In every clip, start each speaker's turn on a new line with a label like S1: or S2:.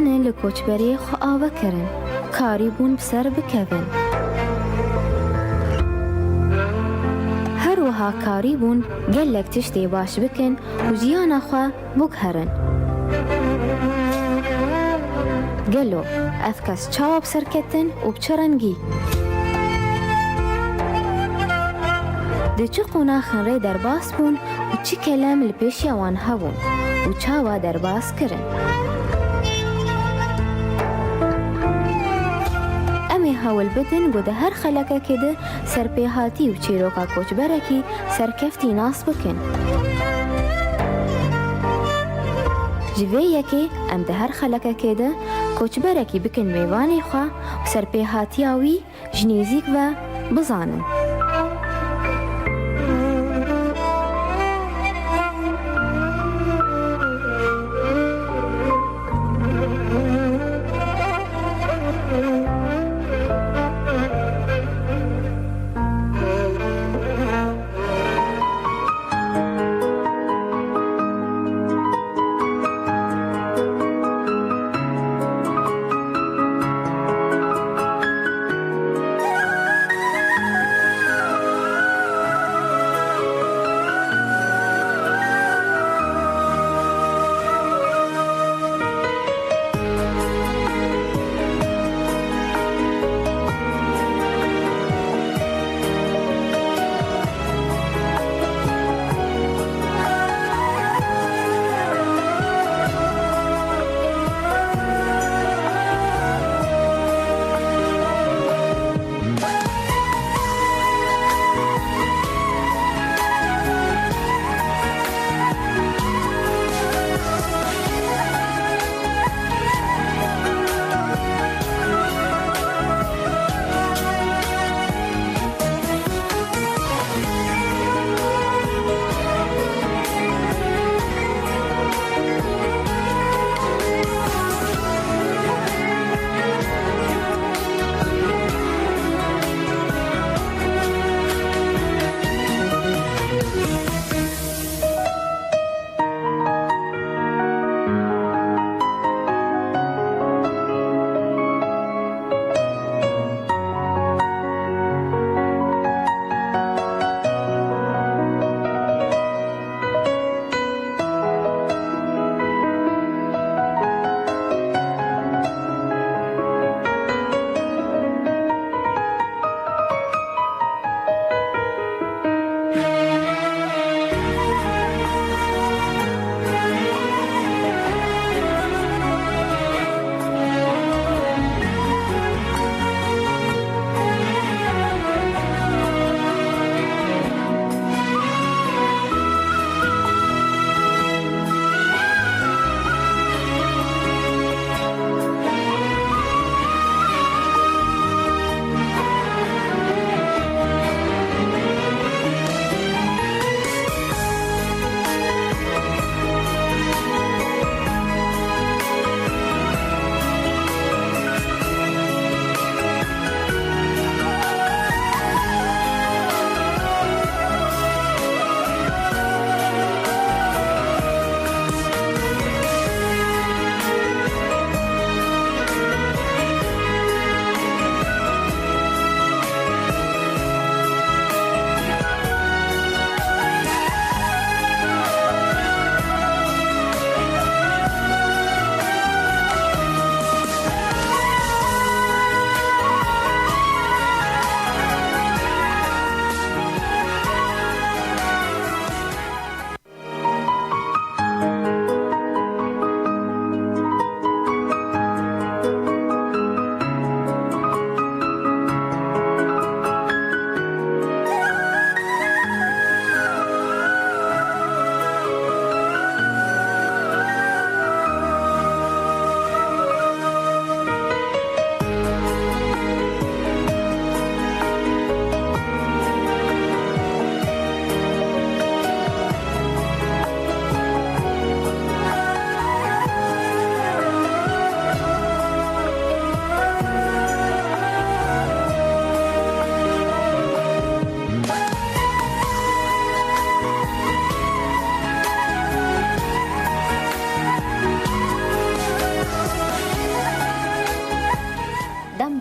S1: جیانه لکوچبری خو آوه کرن کاری بون بسر بکوین هر وها کاری بون گلک تشتی باش بکن و جیانه خو بگهرن گلو اذکس چاوب سرکتن و بچرنگی ده چه قناخن ری در باس بون و چی کلام لپیش یوان هبون و چاوا در باس کرن امی هول بدن گوده هر خلقه کده سرپیهاتی و چیروکا کوچبرکی سرکفتی ناس بکن جوه یکی ام ده هر خلقه کده کوچبرکی بکن میوانی خواه و سرپیهاتی آوی جنیزیک و بزانن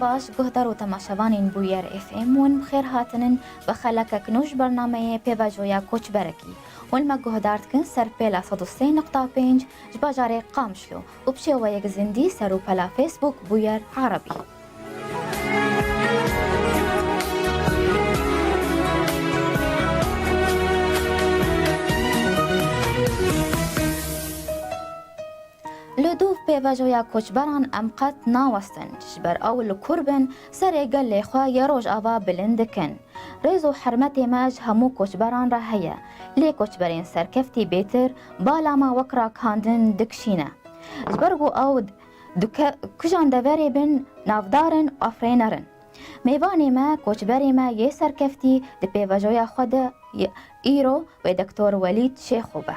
S1: باش گهدار و تماشاوانین بویر اف ام ون بخیر هاتنن بخلک کنوش برنامه پیواجویا کوچ برکی ون ما گهدارت کن سر پیلا 103.5 جباجاره قامشلو و بشه و یک زندی سر و پلا فیسبوک بویر عربی. لدوف پیواجویا کوچبران امقات ناوستن جبر اول کربن سر گل خوا یروج آوا بلند کن ریزو حرمت ماج همو کوچبران را هیا لی کوچبرین سرکفتی بیتر بالا ما وکرا کاندن دکشینه جبرگو او کجان دوری بن نافدارن آفرینرن میوانی ما کوچبری ما یه سرکفتی د پیواجویا خود ایرو و دکتور ولید شیخوبه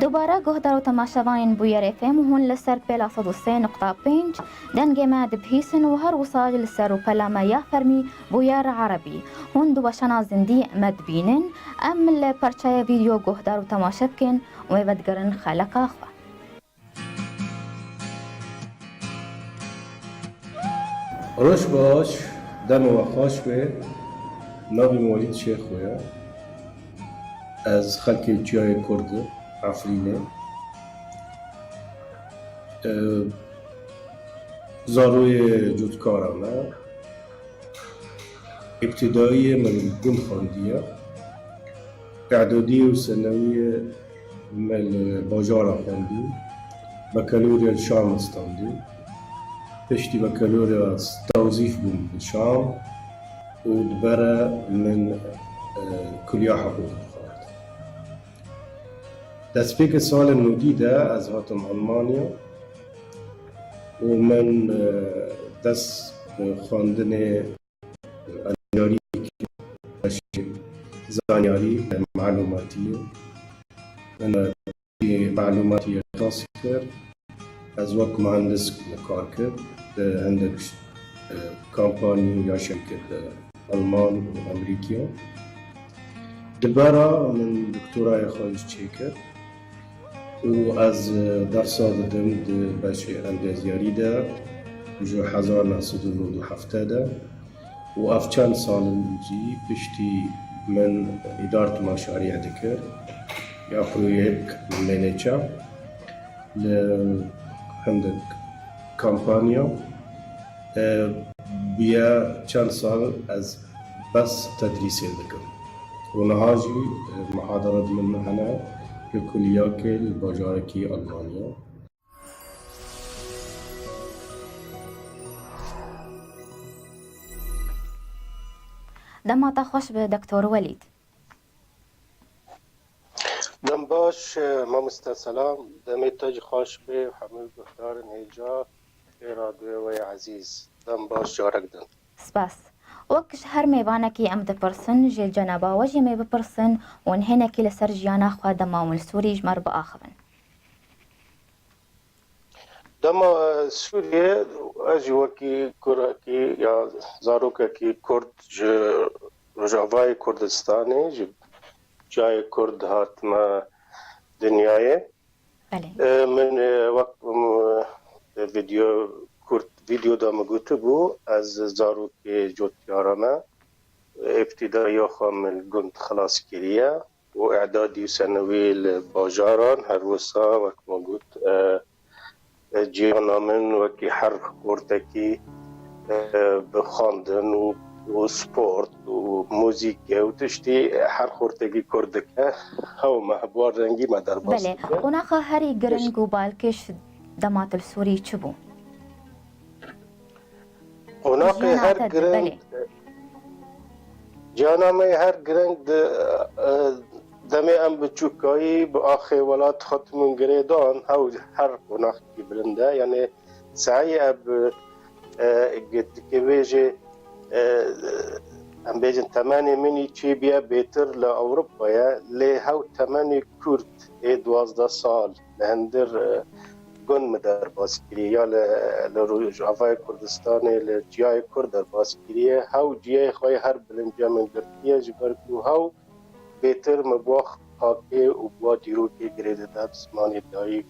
S1: دوباره گهدار و تماشاوانین بویر اف ام هون لسر پیلا 103.5 دنگ ما دبهیسن و هر وصاج لسر و پلا ما یا فرمی بویر عربی هون دوباشنا زندی مد بینن ام لپرچای ویدیو گهدار و تماشا بکن و میودگرن خلق آخوا
S2: روش باش دم و خوش به ناوی موالید شیخ خویا از خلق جای کرد عفرینه زاروی جودکارانه ابتدایی من گون خاندیه اعدادی و سنوی من باجارا خاندی بکالوری الشام استاندی پشتی بکالوری توظیف بوم بالشام و دبره من کلیه حقوق دست پیک سال نودی ده از هاتم آلمانیا و من دست خواندن انیاری زانیاری معلوماتی من معلوماتی خاصی کرد از وقت مهندس کار کرد ده هندک کامپانی یا شرکت آلمان و امریکا دبارا من دکترای خارج چی کرد و از درس دادم در بخش انگلیزیاری ده جو 1997 ده و اف چند سال نوزی پشتی من ادارت مشاريع دکر یا پروژه منیجر ل هندک کمپانیا بیا چند سال از بس تدریسی دکم و نهاجی محاضرات من هنا لكلياك الباجاركي ألمانيا
S1: دماتا خوش به دکتور ولید
S3: دم باش مامستا سلام دمیتاج خوش به حمل گفتار نیجا رادیو و عزیز دم باش جارک دن
S1: سپاس وكش هر ميوانكي ام دبرسن جي جنبا وجي مي ببرسن ونهنكي لسر جيانا خوا دماون السوري جمر بآخرن
S3: دما سوريا اجي وكي كراكي يا زاروكا كي كرد رجاوای کردستانی جای کرد هات ما دنیای من وقت ویدیو دام گوته بو از زاروک جوتیارمه ابتدایی خامل گند خلاص کریه و اعدادی ثانوی باجاران هر وسا وقت ما گوت جیانا من وکی هر کردکی بخاندن و سپورت و موزیک و تشتی هر خورتگی کردکه هاو محبوار رنگی ما در باست
S1: بله اوناخه هری گرنگ و بالکش دمات السوری چه بو؟
S3: اوناخه هر گرنگ جانامه هر گرنگ دمی ام بچوکایی با آخه ولات ختمون گریدان هاو هر اوناخه بلنده یعنی سعی اب گد که بیجه ام بیجن تمانی منی چی بیا بیتر لأوروبا یا لی هاو تمانی کرد 12 سال لهندر گند در باسکری یا لروجاوای کردستان لجیای کرد در باسکری هاو جیای خواهی هر بلنجا من گرتیه جبر کو هاو بهتر مباخ خاکه و با دیرو که گریده داد زمانی دایی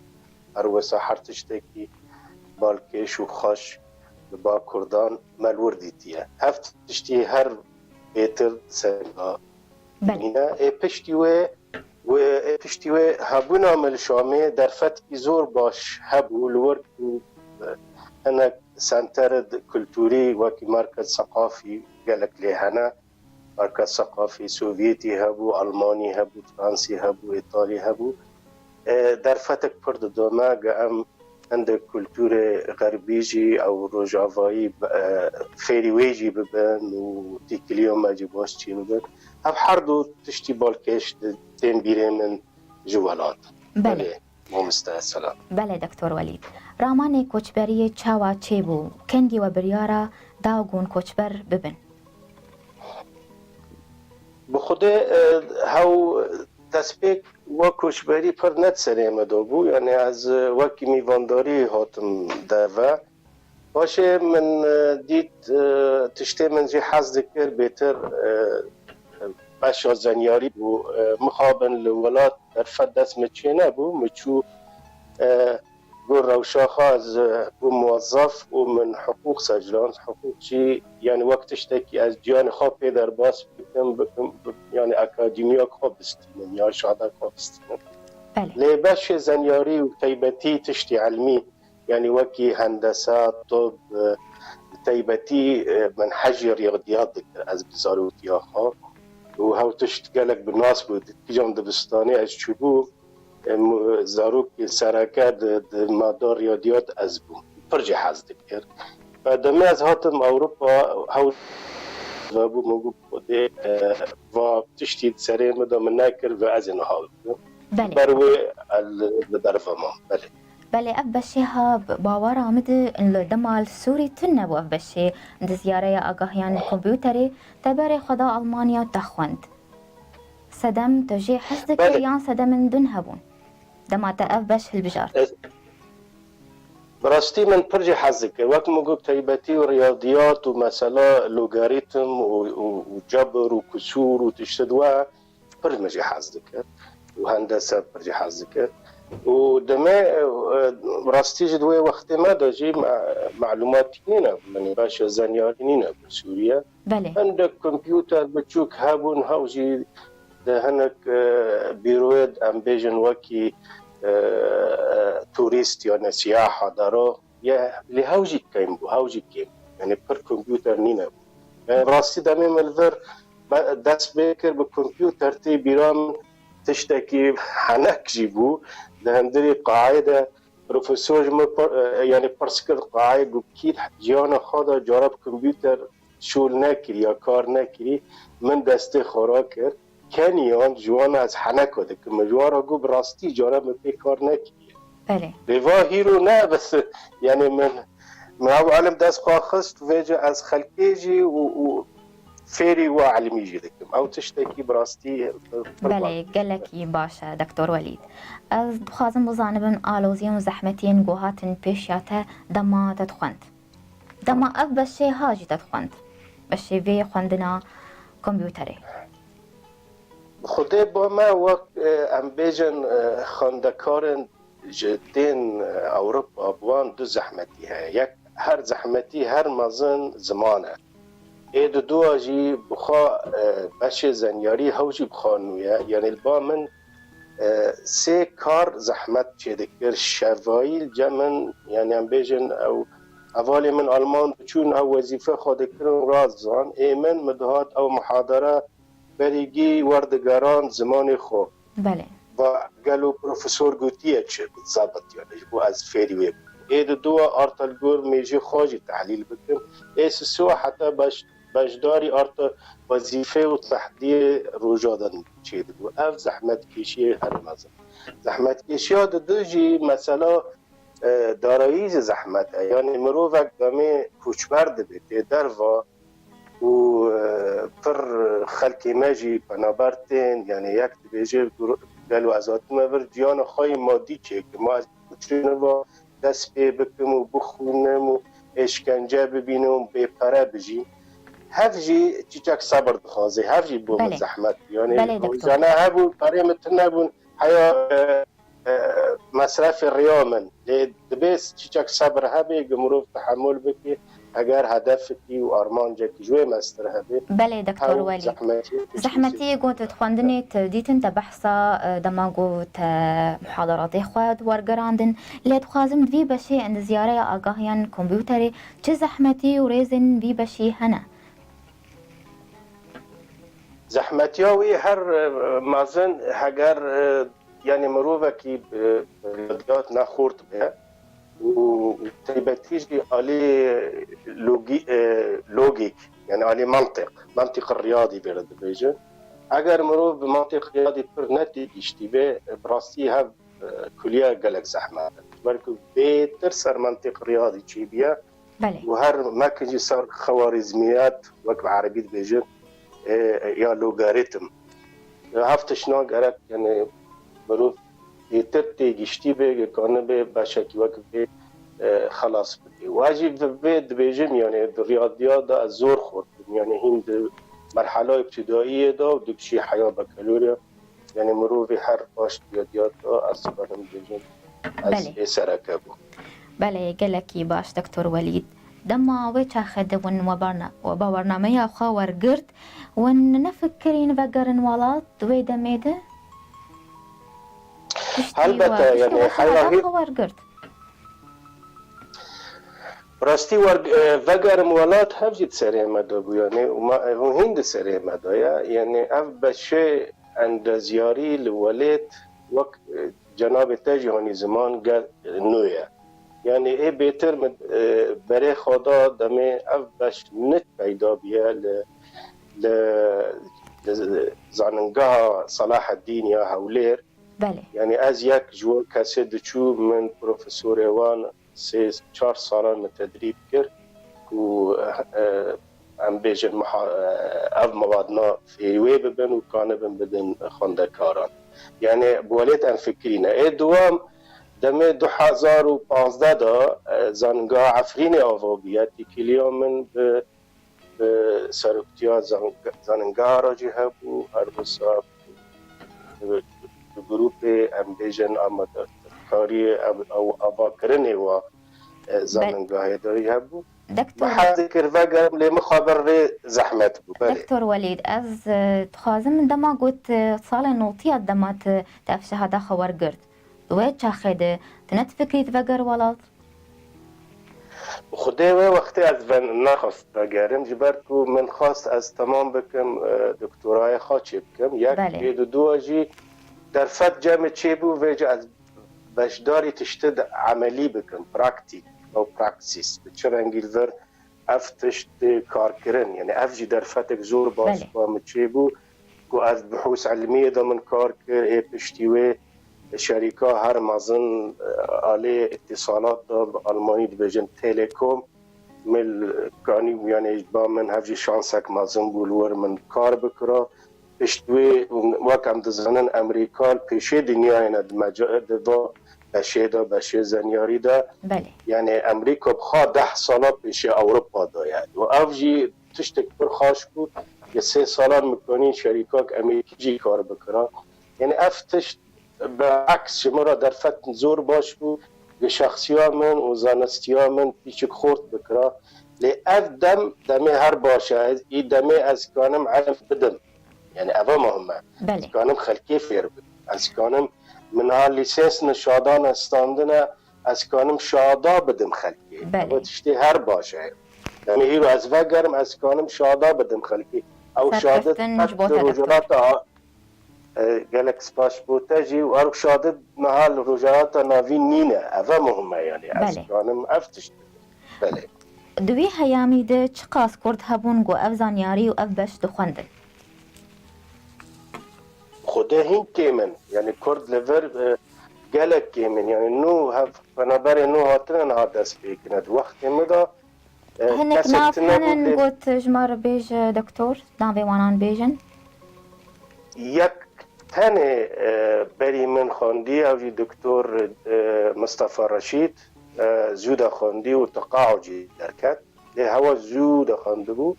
S3: هر وسا هر تشتکی بالکش و خوش با کردان ملور دیتیه هفت تشتی هر بهتر سنگا اینا پشتی و هبونا ملشامه در فتکی زور باش هبو لور انا سنتر کلتوری وکی مرکز ثقافی گلک لیهانا مرکز ثقافی سوویتی هبو آلمانی هبو فرانسی هبو ایتالی هبو در فتک پرد دوما گام عند کلتور غربیجی او روجاوایی فیریویجی ببن و تیکلیو ماجی باش چی ببن هف هر دو تشتی بالکش تیم بیره من جوالات.
S1: بله
S3: ممسته السلام.
S1: بله دکتر ولید رامان کوچبری چاوا چه بو کندی و بریارا داغون کوچبر ببن
S3: بخوده هاو دسپیک و کوچبری پر نت سریم دو بو یعنی از وکی میوانداری هاتم دوا باشه من دید تشتی من جی حز دکر بهتر باشا زنیاری بو مخابن لولات در فد دست مچه نبو مچو گور روشاخه از بو موظف و من حقوق سجلان حقوق چی یعنی وقتش تکی از جان خواب پیدر باس بکم یعنی اکادیمیا خواب بستیم یا شاده خواب بستیم لی باش زنیاری و تیبتی تشتی علمی یعنی وکی هندسه طب تیبتی من حجر ریاضیات دکتر از بزاروتی آخا و هاو تشت گلک بناس بود کجام دبستانی از چوبو زاروک سرکت مادار ریاضیات از بو پرجه حز دکر و دمی از هاتم اوروپا هاو و بو مگو بوده و تشتید سرین مدام نکر و از اینو هاو بروی الدرفه ما بله
S1: بله اف بشي ها باور آمد دمال سوري تنبو اف بشي د زيارة آگاهيان كمبيوتري تباري خدا ألمانيا تخوند سدم تجي حسدك يان سدم دون هبون دمات اف بش البجار
S3: براستی من پرجي حزك وقت مگو تيبتي ورياضيات ومسألة لوغاريتم وجبر وكسور وتشتدوا پرج مجي حزك وهندسة پرجي حزك ودمه راستی جدوی وقتی ما داشتی معلوماتی نینا من باشه زنیاری نینا بسوریا
S1: بله
S3: عندك کمپیوتر بچوک هابون هاوجی ده هنک بیروید ام بیجن وکی توریست یا سیاحه دارو یا لی هاوجی کیم بو هاوجی کیم یعنی پر کمپیوتر نینا راستی دمه ملور دست بکر به کمپیوتر تی بیرام تشتكي حنك جيبو لهندري قاعدة بروفيسور يعني برسكر قاعدة وكيد جانا خاضر جرب كمبيوتر شول نكري يا كار نكري من دسته خوراكر كان يان جوانا از حنك وده که مجوارا گو براستي جرب مبي كار نكري
S1: بله
S3: ريفا هيرو نه بس يعني من هاو علم دست قاخست ويجا از خلقيجي و فيري وعلمي جدكم او تشتكي براستي
S1: بله گلکی باشه دکتر ولید از بخوازم بزانبن آلوزیان و زحمتین گوهاتن پیشیاته دما تدخوند دما اف بشه هاجی تدخوند بشه وی خوندنا کمپیوتری
S3: خوده با ما وقت ام بیجن خاندکارن جدین اوروپا بوان دو زحمتی ها یک هر زحمتی هر مزن زمانه اید دو آجی بخوا بش زنیاری هاوجی بخوانویه یعنی البا من سه کار زحمت چه دکر شوایل جمن یعنی هم بیجن او اولی من آلمان چون او وظیفه خود کرن رازان ایمن مدهات او محاضره بریگی وردگاران زمان خو
S1: بله
S3: و گلو پروفسور گوتیه چه ضابط یعنی بو از فیریوی اید دو آرتالگور میجی خواجی تحلیل بکن ایس سو حتی بشداری آرت وظیفه و تحدیر روجادن چید بو اف زحمت کشی هر مزن زحمت کشی ها دو جی مثلا داراییز زحمت یعنی مروفک دامه کوچبرد بیده در و پر خلقی مجی پنابرتین یعنی یک بیجه گلو ازات مبر جیان خواهی مادی چه که ما از چون و دست پی بکم و بخونم و اشکنجه ببینم و بپره بجیم هفجی چیچک صبر دخوازه هفجی بو
S1: بله.
S3: زحمت یعنی
S1: بله دکتر.
S3: زنه هبو پره متن نبون حیا مصرف ریامن دبیس چیچک صبر هبه گمروف تحمل بکی اگر هدفتی و آرمانجا کی جوی مستر هبه
S1: بله دكتور
S3: هاو
S1: وليد
S3: زحمتی
S1: زحمتي قلت تخوندني تديت انت بحثة دما قلت محاضراتي خواد ورقراندن اللي تخازم دبي بشي عند زيارة آقاهيان كمبيوتري چه زحمتي وريزن بي بشي هنا
S3: زحمتیاوی هر مازن هگر یعنی مروفه کی ریاضیات نخورد به و تیبتیش علی لوگیک یعنی علی منطق الرياضي برد بیجه اگر مروف بمنطق رياضي پر نتیجتی به براستی هف کلیه گلک زحمت بلکه بهتر سر منطق رياضي چی بیا
S1: بله
S3: و هر مکنجی سر خوارزمیات وقت عربی بیجه یا لوگاریتم هفتش ناگرد یعنی مروف بهتر تیگشتی به کنه به بشکی وقت به خلاص بده واجی به بیجم یعنی ریاضیات دا از زور خورد یعنی این مرحله ابتدائیه دا و دکشی حیا بکالوریا یعنی مروف هر باش ریاضیات دا از کنم بیجم از
S1: بله.
S3: سرکه بود
S1: بله قلكي باش دكتور وليد دما ويتشا خدون وبرنامج خاور قرد ون نفكرين فقرن ولات دوي دميده
S3: البته يعني حيوانات
S1: خاور قرد
S3: راستی وگرم ولات هفجید سریع مدا بو یعنی و هند سریع مدا یعنی اف بشه اندازیاری لولید وقت جناب تجهانی زمان گل نویه یعنی ای بهتر برای خدا دمه اف بش نت پیدا بیه زاننگاه صلاح الدین یا هولیر
S1: بله
S3: یعنی از یک جوان کسی دچو من پروفسور ایوان 3-4 سالان تدریب کرد و ام بیجن اف موادنا فیوی ببن و کانه بدن خاندکاران یعنی بولیت ام فکرینه ای دوام دمه 2015 دا زنگاه عفرین آوابیتی کلیا من به سرکتیا زنگاه راجی هبو هر بسا گروپ ام بیجن آمده کاری او آواکرنی و زنگاه داری هبو
S1: دكتور
S3: بحث كرفاقر لي مخابر زحمت بو
S1: دكتور وليد از تخازم دما قلت صالة نوطيات دمات تافش هذا خور قرد دويت شاخده تنت فكري تفقر ولات
S3: خدای وقتی از من نخواست بگرم جبرکو من خواست از تمام بکم دکترای خاچی بکم یک
S1: بله.
S3: دو اجی در فت جمع چی بو ویجا از بشداری تشتد عملی بکم پراکتیک او پراکسیس چرا انگیلور افتشت کار کرن یعنی افجی در فتک زور باز
S1: بله.
S3: با مچی بو کو از بحوث علمیه دا من کار کر ای پشتیوه شرکا هر مازن آله اتصالات دا آلمانی دی بجن تلکوم مل کانی یعنی با من هفجی شانسک مازن بولور من کار بکرا پشتوی وکم دزنن امریکان پیشه دنیا اینا با بشه زنیاری دا
S1: بله
S3: یعنی امریکا بخواه 10 سالا پیش اروپا داید و افجی تشتک پر خواش بود یه 3 سالان میکنین شریکاک امریکی جی کار بکرا یعنی افتش به عکس شما را در فتن زور باش بود به شخصی ها من و زانستی ها من پیچک خورد بکرا لی اف دم هر باشه ای دمه از کانم علم بدم یعنی اوه مهمه
S1: بله
S3: از کانم خلکی فیر بدم از کانم من ها لیسنس نشادان استاندنه از کانم شادا بدم خلکی
S1: بله.
S3: و تشتی هر باشه یعنی هیرو از وگرم از کانم شادا بدم خلکی او شادت
S1: سرپرستن
S3: تک
S1: جبوتا
S3: روجرات گلکس باش بوده جی و ارک شادت نهال روجرات ناوی نینه اوه مهمه یعنی از
S1: بله.
S3: کانم افتشت بله
S1: دوی هیامی ده چه قاس کرد هبون گو اف زانیاری و اف بش دخونده
S3: خدا هین کیمن یعنی کرد لور گلک کیمن یعنی نو هف فنابر نو هاتنن ها دست بیکند وقتی مدا
S1: هنك ناف هنن قلت جمار بيج دكتور نافي وانان بيجن
S3: یک تنه بری من خواندی او دکتر مصطفى رشید زود خواندی و تقاعدی درکت ده هوا زود خونده بود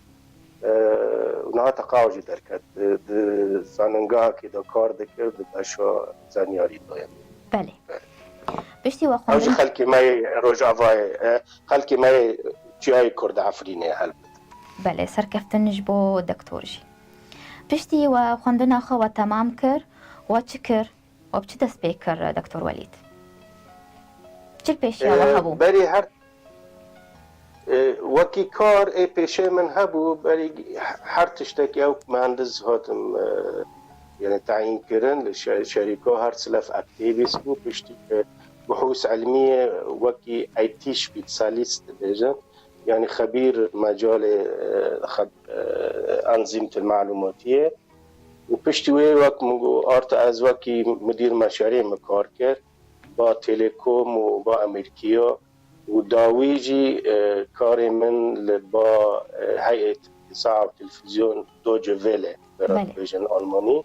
S3: اونها تقاعدی درکت زاننگاه که دا کار دکرد باشا زنیاری دایم.
S1: بله بشتی و
S3: اوجی
S1: خواندن
S3: خلکی مای روجاوای خلکی مای جای کرد عفرینه هلبت.
S1: بله سرکفتنش بو دکتورجی پشتی و خواندن خو و تمام کر و چی کر و بچی دست پی کر دکتور ولید چی پیشی و هبو
S3: بری هر وکی کار ای پیشه من هبو بری هر تشتکی او مهندس هاتم يعني تعيين كرن للشركة هر سلف اكتيفيست بو بشتي بحوث علمية وكي اي تي سبيتساليست بيجن يعني خبير مجال أنظمة المعلوماتية وبشتي وقت مجو ارت از وكي مدير مشاريع مكاركر با تيليكوم وبا امريكيا وداويجي كاري من با هيئة إذاعة وتلفزيون دوجه فيله براديوفيجن ألماني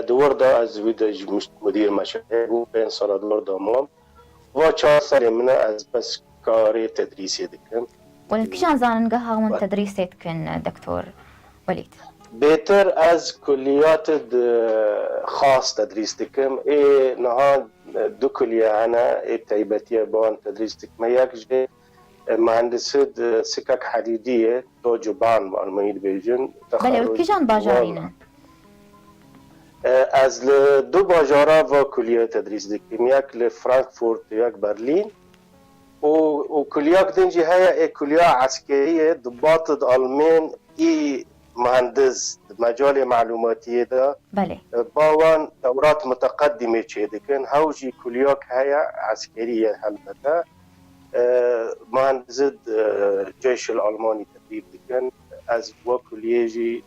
S3: دور دا از ویدج مدیر مشاهیر بود 5 سال دور دامام و 4 سال من از بس کاری تدریسی دکن.
S1: ولكن كيشان زاننگاه هاون تدريسيت كن دكتور وليد؟
S3: بهتر از کلیات خاص تدریس دکم. ای نها دو کلیه انا ای تایبتیه بان تدریس دکم. یک مهندسی سکک حدیدیه دو جبان با آلمانی بیجن.
S1: بله و کیشان باجارینه؟
S3: از دو باجارا و کلیه تدریس دکم. یک لفرانکفورت یک برلین. و کلیه کدنجی های کلیه عسکریه ضباط آلمان ای مهندس مجال معلوماتی دا
S1: بله
S3: باوان دورات متقدمه چه دکن هاوجی کلیه های عسکریه البته مهندس جيش الألماني تدريب دكان از و کلیه جی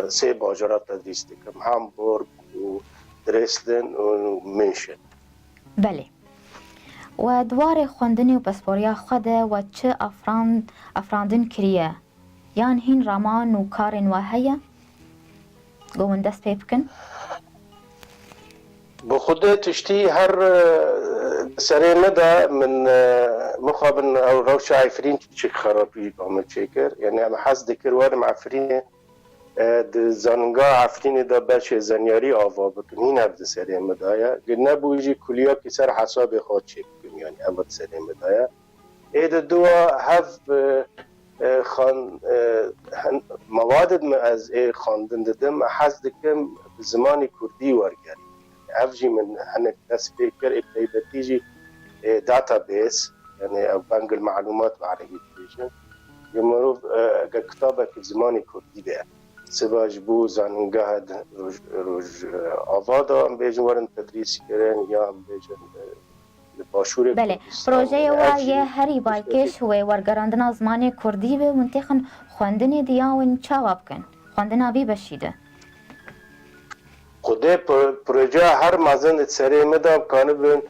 S3: سه باجرات تدریس دکم هامبورگ و درسدن و منشن.
S1: بله و دوار خوندنی و پسپوریا خوده و چه افراندن کریه یان هین رامان و کارن و هیا گوون دست پی بکن؟
S3: بخوده تشتی هر سره نده من مخابن او روش عفرین چک خرابی بامل چکر یعنی اما حس دکر وارم عفرینه زانگاه عفرینه دا بچه زنیاری آوا بکن این هفته سره مدایا گرنه بویجی کلیا که سر حساب خود چک بکن یعنی اما سره مدایا اید دو هف مواد از خواندن دادم حس دکم زمانی کردی ورگری افجی من هنك دست بيكر اكتيبتيجي داتا بيس يعني او بنك المعلومات بعربي بيجن يمرو كتابك زماني كردي ده سباج بو زانگاه روج آوادا ام بيجن ورن تدریس کرن یا ام بيجن باشور
S1: بله پروژه و یه هری بایکش هوی ورگراندن زمانی کردی به منتخن خواندن دیاون چاواب کن خواندن بی بشیده
S3: خود پروژه هر مازن سری مدام کانه بین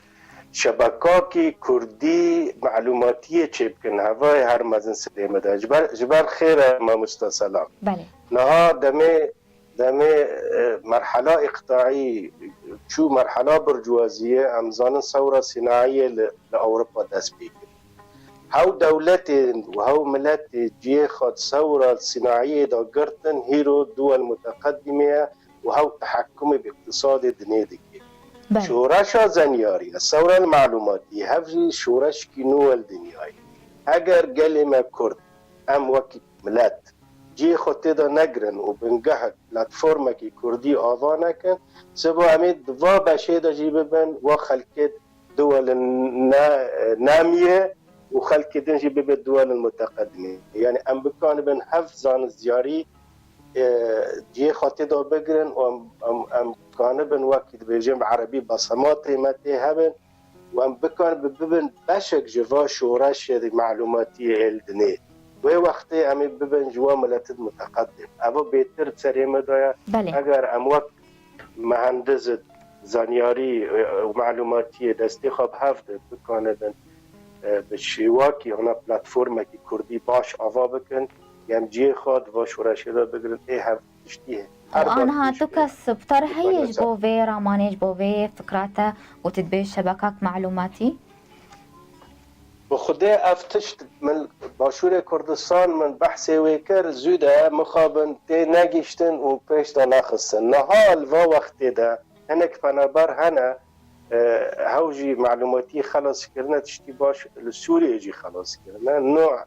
S3: شبکاکی کردی معلوماتی چیپ کن هوای هر مازن سری مدام جبر خیره ما مستسلام
S1: بله
S3: نها دمه مرحله اقطاعی شو مرحله برجوازیه امزان ثوره صناعیه لاوروبا دست بگیر هاو دولت و هاو ملت جی خود ثوره صناعیه دا گرتن هیرو دول متقدمه و هاو تحكم باقتصاد الدنيا دكي شورش زنياري الثورة المعلوماتي هفجي شورش كنو الدنياي اگر كلمة كرد ام وكي ملات جي خطيدا نگرن و بنگهك پلاتفورما كي كردي آوانا كن سبو اميد دوا بشيدا جي ببن و خلقت دول نامية و خلقت جي ببن دول المتقدمة يعني ام بكان بن حفظان الزياري جي خاطي دا بگرن و ام كانه بن وقت بيجم عربي بصمات قيمتي هبن و ام بكان ببن بشك جوا شورش معلوماتي الدنيا و وقتی ام ببن جوا ملت متقدم اما بهتر سريمه دايا اگر ام وقت مهندس زانياري و معلوماتي دستي خب هفت بكان بن بشواكي هنا بلاتفورما كي كردي باش آوا بكن جی خود و شورشی را بگرد ای هفت تشتیه
S1: و آنها تو کس بتر هیج بوی رامانیج بوی فکرات و تدبیر شبکات معلوماتی
S3: بخدا افتشت من باشور کردستان من بحث ویکر زوده مخابن تی نگیشتن و پیش دا نخستن نهال و وقتی دا هنک پنابر هنه هاوجی معلوماتی خلاص کردن تشتی باش لسوریه جی خلاص کردن نوع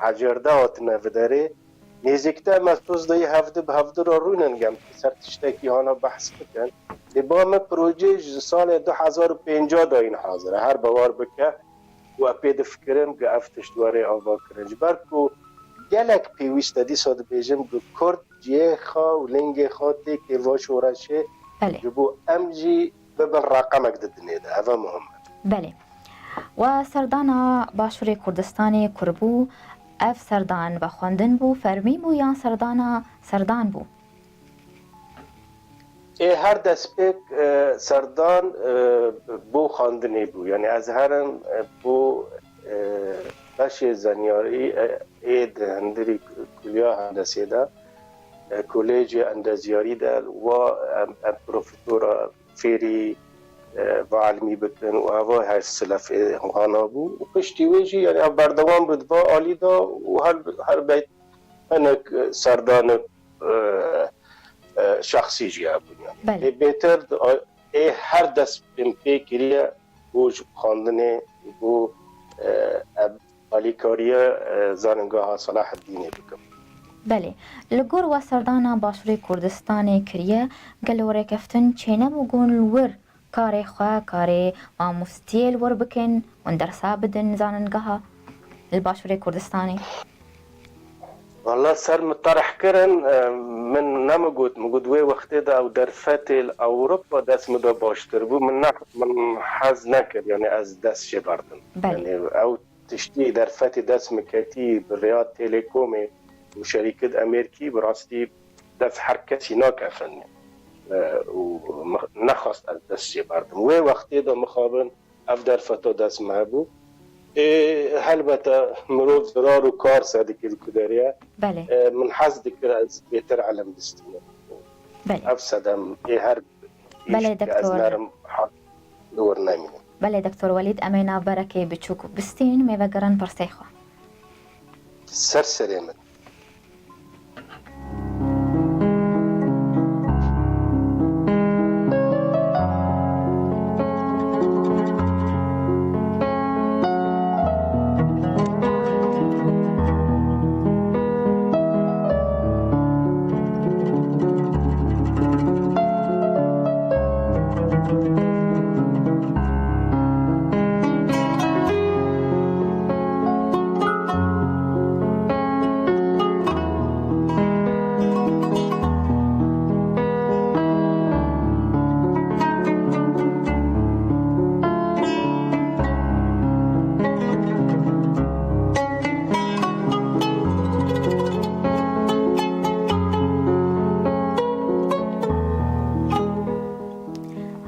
S3: عجرده هاتنه بداره نزدیکتر مطوز دایی هفته به هفته را روننگم سر تشتکی هانا بحث بکن لبام پروژه سال 2050 داین حاضره هر بوار بکه و اپید فکرم که افتش دواره آوا کرنج برکو گلک پیویسته دی ساد بیجم که کرد جیه خوا و لنگ خوا تیکی واش ورشه جبو امجی ببن رقمک ددنه ده اوه مهمه
S1: بله و سردانا باشوری کردستانی کربو اف سردان و خوندن بو فرمی بو یا سردان بو
S3: هر دست پیک سردان بو خواندنی بو یعنی از هرم بو بخش زنیاری اید هندری کلیا هندسی ده کلیج اندازیاری ده و پروفیتورا فیری و علمی بکن و هوا های سلف هانا بو و پشتی ویجی یعنی بردوان بود با آلی دا و هر بیت هنک سردان شخصی جیا بودن بهتر هر دست پی کریه بوج خواندن بو آلیکاری زاننگاه صلاح الدینی بکم
S1: بله لگور و سردانا باشوری کردستانی کریه گلوره کفتن چینه بگون ور کاری خواه کاری ما مفتیل ور بکن و درسا بدن زاننگاه الباشوری کردستانی
S3: والله سر مطرح کرن من نمگود وی وقتی دا او در فتل اوروپا دست مدا باشتر بو من حز نکرد یعنی از دست چه بردن یعنی او تشتی در فتل دست مکتی بریاد تلکومی و شرکت امریکی براستی دست هر کسی ناکفن و نخواست از دست چه بردن وی وقتی دا مخابن اف در فتل دست محبوب هلبته مروف ضرار و کار ساده که داریا
S1: بله
S3: من حظ دکر از بهتر علم دستینه
S1: بله
S3: افسدم هر
S1: بله دکتور
S3: از نرم دور نمینه
S1: بله دکتور ولید امینا برکه بچوک بستین میوه گرن پرسیخوا
S3: سر من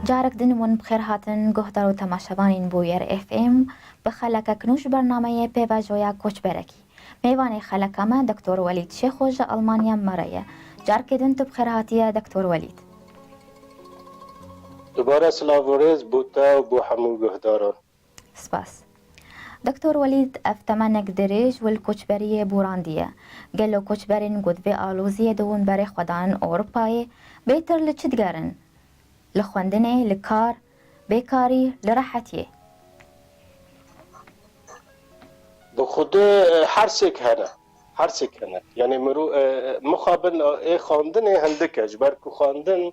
S1: جارك دنون بخير هاتن گهدار و تماشاوانین بویر اف ام بخلک کنوش برنامه پیوا جویا کوچ برکی میوان خلک ما دکتور ولید شیخوج آلمانیا مرایه جارك دن تو بخير هاتیه دکتور ولید
S3: دوباره سلاوریز بوتا و بو همون گهداران
S1: سپاس دکتور ولید افتمنک دریج والکوچبری بوراندیه گلو کوچبرین گود به آلوزیه دون برای خودان اروپای بهتر لچدگرن لخوندنه لکار بیکاری لراحتیه
S3: بخوده هر سک هنه یعنی مرو مخابن خواندنه هندکش برکو خواندن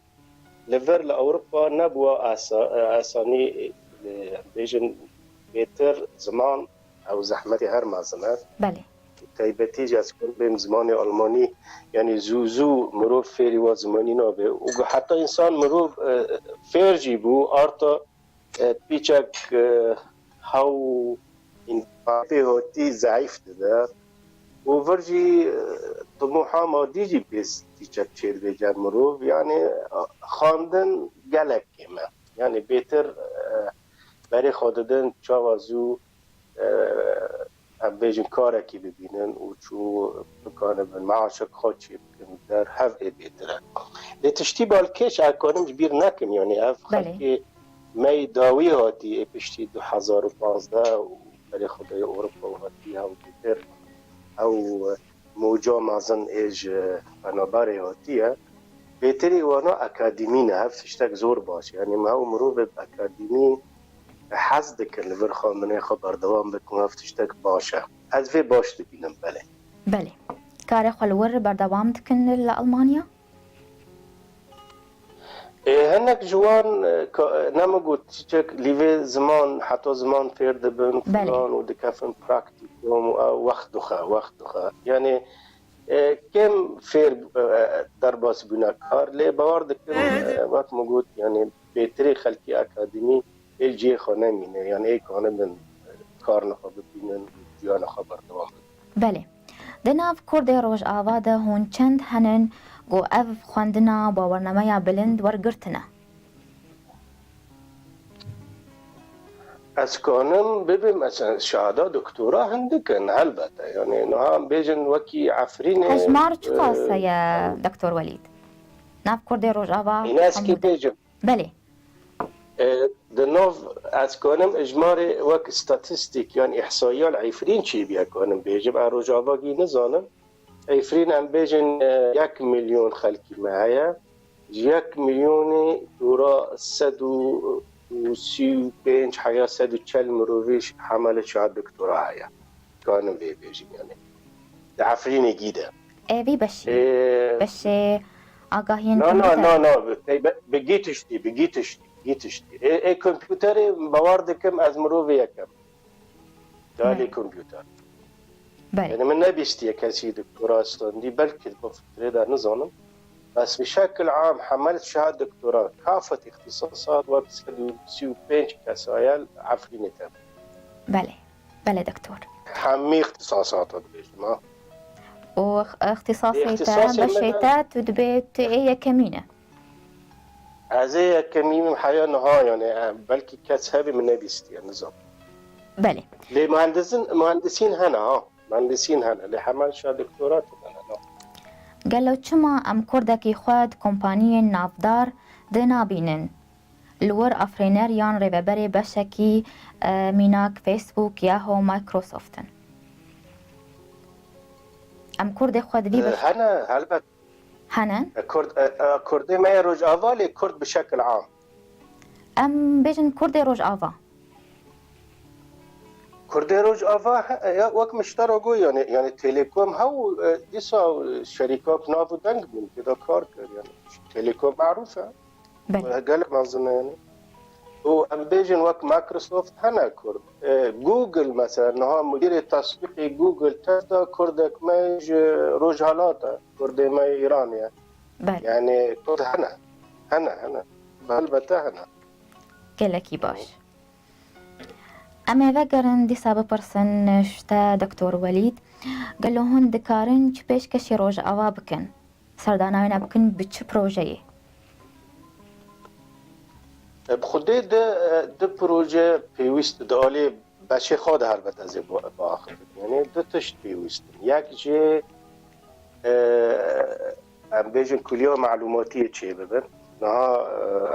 S3: لور لأوروپا نبوا آسانی بیجن بهتر زمان او زحمتی هر مازنه
S1: بله
S3: تایبتی جاز کن بیم زمان آلمانی یعنی زو مروف فیری و زمانی نابه و حتی انسان مروف فیرجی بو آرتا پیچک هاو این پاپی هاتی ضعیف ده و ورجی طموحا ما دیجی پیس پیچک چیر بیجن مروف یعنی خواندن گلک کمه یعنی بهتر برای خواندن چاوازو هم بیشن کاره کی ببینن و چو بکنه به معاشق خود چی بکن در هف ایدیتره لیتشتی بالکش اکانم جبیر نکن یعنی اف خلقی می داوی هاتی پشتی 2015 و برای خدای اروپا و هاتی ها و دیتر او موجا مازن ایج فناباره هاتیه بهتری وانا اکادمی نه هف تشتک زور باشه یعنی ما او مرو به اکادمی حز دکن لور خواندنه خبر دوام بکن هف تشتک باشه از وی باش دبینم بله
S1: بله کار خلور بردوام دکن لألمانیا؟
S3: هنك جوان نمگو تشك لیوی زمان حتی زمان فرد بن فلان و دکفن پراکتیکوم و وقت دخه یعنی کم فیر در باس بنا کار لی باور دکن وقت مگود یعنی بهتری خلکی اکادمی جی خانه مینه یعنی ای کانه من کار نخوا ببینن جیان نخوا بردوام
S1: بله دناف کرد روش آواده هون چند هنن گو اف خواندنا باورنامه بلند ورگرتنه
S3: از کانم ببین مثلا شهاده دکترا هندکن البته یعنی نه بیشن وکی عفرین
S1: هجمار چه قاسه یا دکتر ولید ناف کرد روش آوا
S3: این است که بیشن
S1: بله
S3: دنوف از کانم اجمار وک استاتستیک یعنی احصاییال عفرین چی بیا کانم بیشن روش آوا گی نزانم عفرین هم بیشن 1 میلیون خلکی معایا 1 میلیون دورا 135 حیا 140 مرویش حمل شاید دکترا هیا کانم بیشن یعنی عفرین گیده
S1: وی بشه آگاهین
S3: نه بگیتشتی ای کمپیوتر باور دکم از مروی یکم دالی کمپیوتر یعنی من نبیستی کسی دکترا استاندی بلکه بفتره در نظانم بس بشكل عام حملت شهادة دكتوراه كافة اختصاصات و 135 كسائل عفرينة تم
S1: بله دكتور
S3: حمي اختصاصات بيجمع
S1: و اختصاصيتا بشيتات ودبيت ايه كمينة
S3: هذه كمينة حياة نها يعني بلكي كسبي من نبيستي النظام
S1: بله
S3: ليه مهندسين هنا اللي حمل شهادة دكتوراه
S1: قالوا چما ام کردکی خود کمپانی نافدار ده نابینن لور افرینر یان ریوبری بشکی میناک فیسبوک یاهو مایکروسوفتن ام کرد خود وی بش
S3: هنا البته
S1: هنا
S3: کرد ما يروج آوا کرد بشكل عام
S1: ام بیجن کرد روج آوا
S3: كردي روج آوا وقت مشتركوا يعني تيليكوم هاو ديسا شركات نافو دنگ من كده كار كر يعني تيليكوم معروفة قالك منظمة يعني و بيجن وقت مايكروسوفت هنا كرد جوجل مثلا نها مدير تسويق جوجل تبدا كردك ماج روج هالاتا كردي ما ايران يعني كرد هنا البته هنا
S1: قالك باش اما وگرن دیسا بپرسن شتا دکتور ولید قالو هون دکارن چه پیش کشی روژ آوا بکن سرداناوینا بکن بچه پروژه
S3: بخوده ده پروژه پیوست دالی بچه خود البته از با آخر یعنی دو تشت پیوست یک جه ام بیجن کلیه معلوماتی چه ببن نها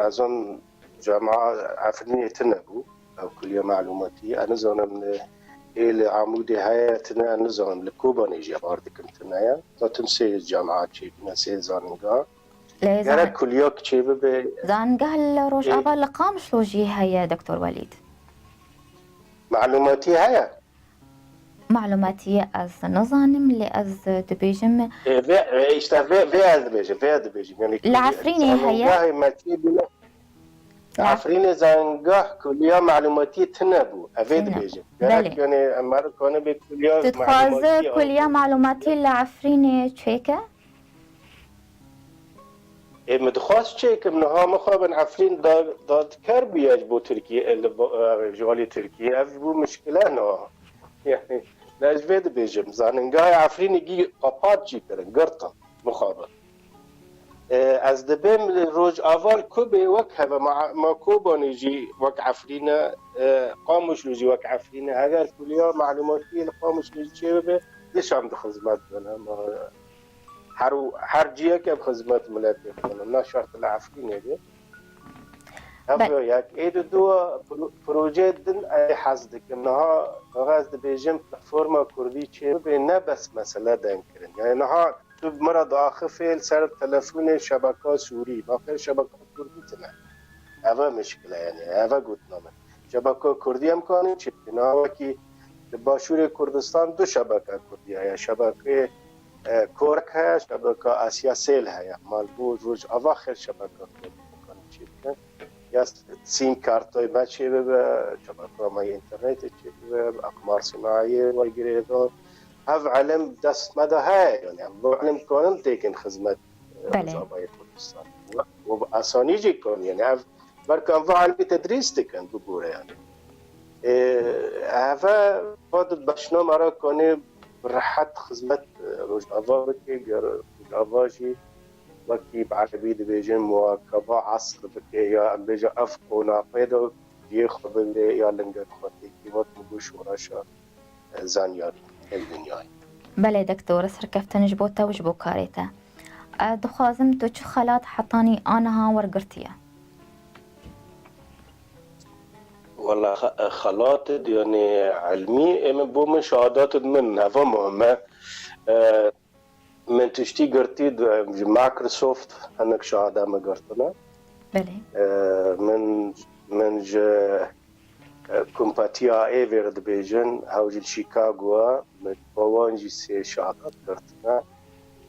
S3: از اون جامعه عفرینیت نبو او كلية معلوماتية أنا زانم العمودي هايتنا أنا زانم لكوبا نيجي باردك انتنايا تمسي الجامعات شيء نسي زاننجا غير كلية كشيبة ب
S1: زاننجا الروج أبا لقام شلوجي هيا دكتور وليد
S3: معلوماتي هيا
S1: معلوماتي از نظانم اللي از دبيجم
S3: في دبيجم يعني
S1: العفريني هيا
S3: عفرين زنگاه كلية معلوماتية تنبو أفيد بيجي يعني أمر كونه بكلية
S1: تتخاذ كلية معلوماتية لعفرين تشيكا
S3: مدخواست تشيك منها مخابن عفرين داد كربياج بو تركيا جوالي تركيا أفي مشكلة نها يعني لاج فيد بيجي زنگاه عفرين يجي قاپات جي كرن قرطة مخابن از دبیم روز اول کوبه وک هوا ما کوبانی جی وک عفرینه قاموش روزی وک عفرینه اگر کلیا معلوماتی قاموش روزی چه به لشام ده خدمت کنم هر جیه که خدمت ملت کنم نه شرط العفرینه ده هفه یک اید دو پروژه دن ای حزد که نها از دبیجم پلتفرما کردی چه به نه بس مسئله دن کرن یعنی نها تو مرا داخل فعل سر تلفن شبکه سوری باقی شبکه کردی تنه اوه مشکله یعنی اوه گوتنامه شبکه کردی هم کنی چه نها وکی باشور کردستان دو شبکه کردی هیا شبکه کورک هیا شبکه آسیا سیل هیا مالبو روز اواخر شبکه کردی کنی چه یا سیم کارتای بچه به شبکه مای اینترنت چه به اقمار صناعی و غیره دو هف علم دست مده های یعنی هم علم کنم تیکن خدمت جامعه کردستان و آسانی جی کن یعنی هف برکن و علمی تدریس تکن بگوره یعنی هفه باید بشنا مرا کنه راحت خدمت روز آوا بکی روز آوا جی وکی بعربی دبیجن مواکبه عصر بکی یا بیجا افق و ناقیدو یه خبره یا لنگر خواهی که وقت مگوش وراشا زانیاری الدنیای
S1: بله دکتور سرکفتنش بوتا وش بو کاریتا دخوازم تو چه خلات حطاني آنها ورقرتيا
S3: والله خلات يعني علمي اما بو مشاهدات من هذا مهمة من تشتي قرتي مايكروسوفت هناك شهادة ما قرتنا
S1: بله
S3: من كومباتيا ايفر بيجن هاوجي شيكاغو من بوانجي سي شهادات قرتنا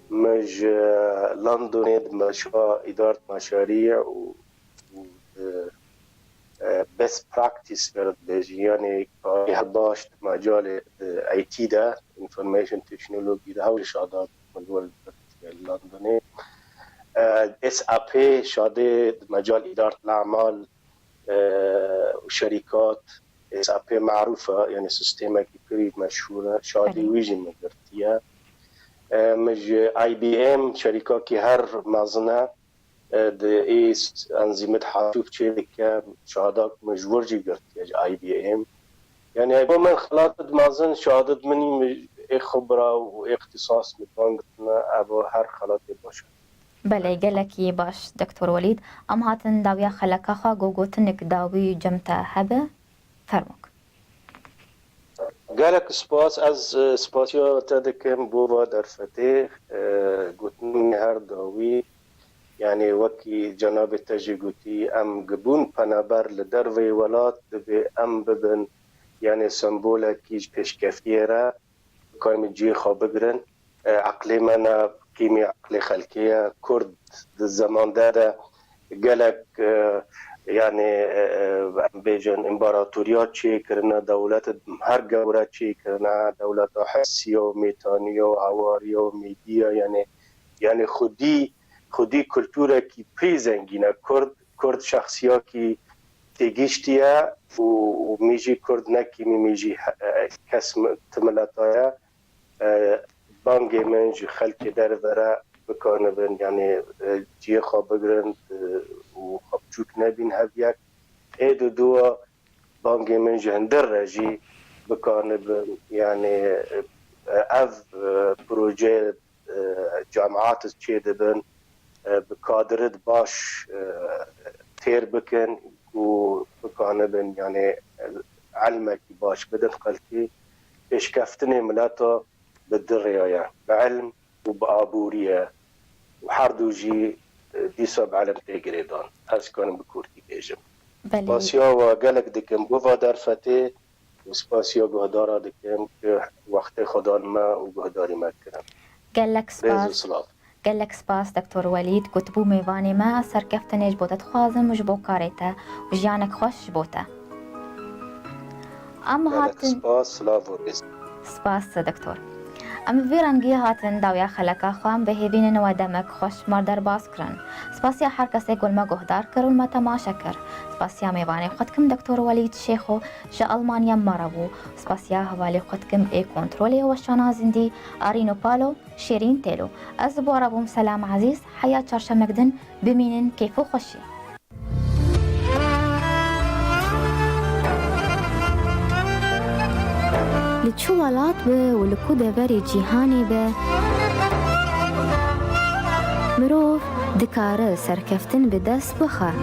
S3: مج لندن مشروع إدارة مشاريع و best practice برد بيجي يعني باش مجال اي تي ده information technology ده هاوجي شهادات مجال لندني اس ا بي شهاده مجال اداره الاعمال وشركات اس ا بي معروفه يعني سيستم كبير مشهوره شهاده ويجن مقرتيها مج اي بي ام شركه كي هر مازنه د ايست انظمه حاسوب شركه شهادات مجورجي قرتيها اي بي ام يعني هيبقى من خلال مازن شهادت مني خبره واختصاص متوانقتنا ابو هر خلات باشه
S1: بله گلکی باش دکتر ولید ام هاتن داویا خلکا خوا گوگوتنک داوی جمتا هبه فرموک
S3: گلک سپاس از سپاسیا تدکم بوا در فتح گوتنی هر داوی يعني وكي جناب تجيغوتي ام قبون پنابر لدروي ولات دبي ام ببن يعني سمبولا كيج بيشكفتيرا كايم جي خابقرن عقلي منا كيمي عقلي خلقية كرد الزمان ده قالك يعني بيجن امبراطوريات شي كرنا دولات هر قورات شي كرنا دولات حسيو ميتانيو هواريو ميديا يعني خودی کلتورا کی پریزنگینه کرد شخصیا کی تگیشتیه و میجی کرد نکی میجی کسم تملتایا بانگ منج خلق در وره بکانه بین یعنی جی خواب بگرن و خواب چوک نبین هفیک اید دو بانگ منج هندر رجی بکانه بین یعنی اف پروژه جامعات چه دبن بقادرت باش تير بكن وبكانبن يعني علمك باش بدن قلتي ايش كفتني ملاته بالدريايا بعلم وبآبورية وحردوجي دي سب علم تيجريدان هز كان بكورتي بيجم سپاسیا و گلک دکم بوا در فتح و سپاسیا گهدارا دکم که وقت خدان ما و گهداری ما کرم
S1: گلک سپاس قالك سباس دكتور وليد كتبو ميواني ما سركفتنيش بوتا تخوازم وجبو كاريتا وجيانك خوش بوتا أما هاتن
S3: سباس لافوريس
S1: سباس دكتور ام ویرانگی هاتن داویا خلکا خوام به هیوین و دمک خوش مردر باز کرن سپاسیا هر کسی گل ما گهدار کرن ما تماشا کر سپاسیا میوانه خودکم دکتر ولید شیخو جا آلمانیا مرابو سپاسیا حوالی خودکم ای کنترولی و شانازندی آرینو پالو شیرین تلو از بورابوم سلام عزیز حیا چارشمکدن بمینن کیفو خوشی لچو ولات به ولکو دبری جیهانی به مروف دکاره سرکفتن به دست بخه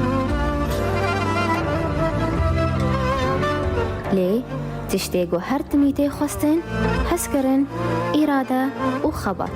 S1: لی تشتیگو هر تمیته خواستن حس کرن اراده و خبط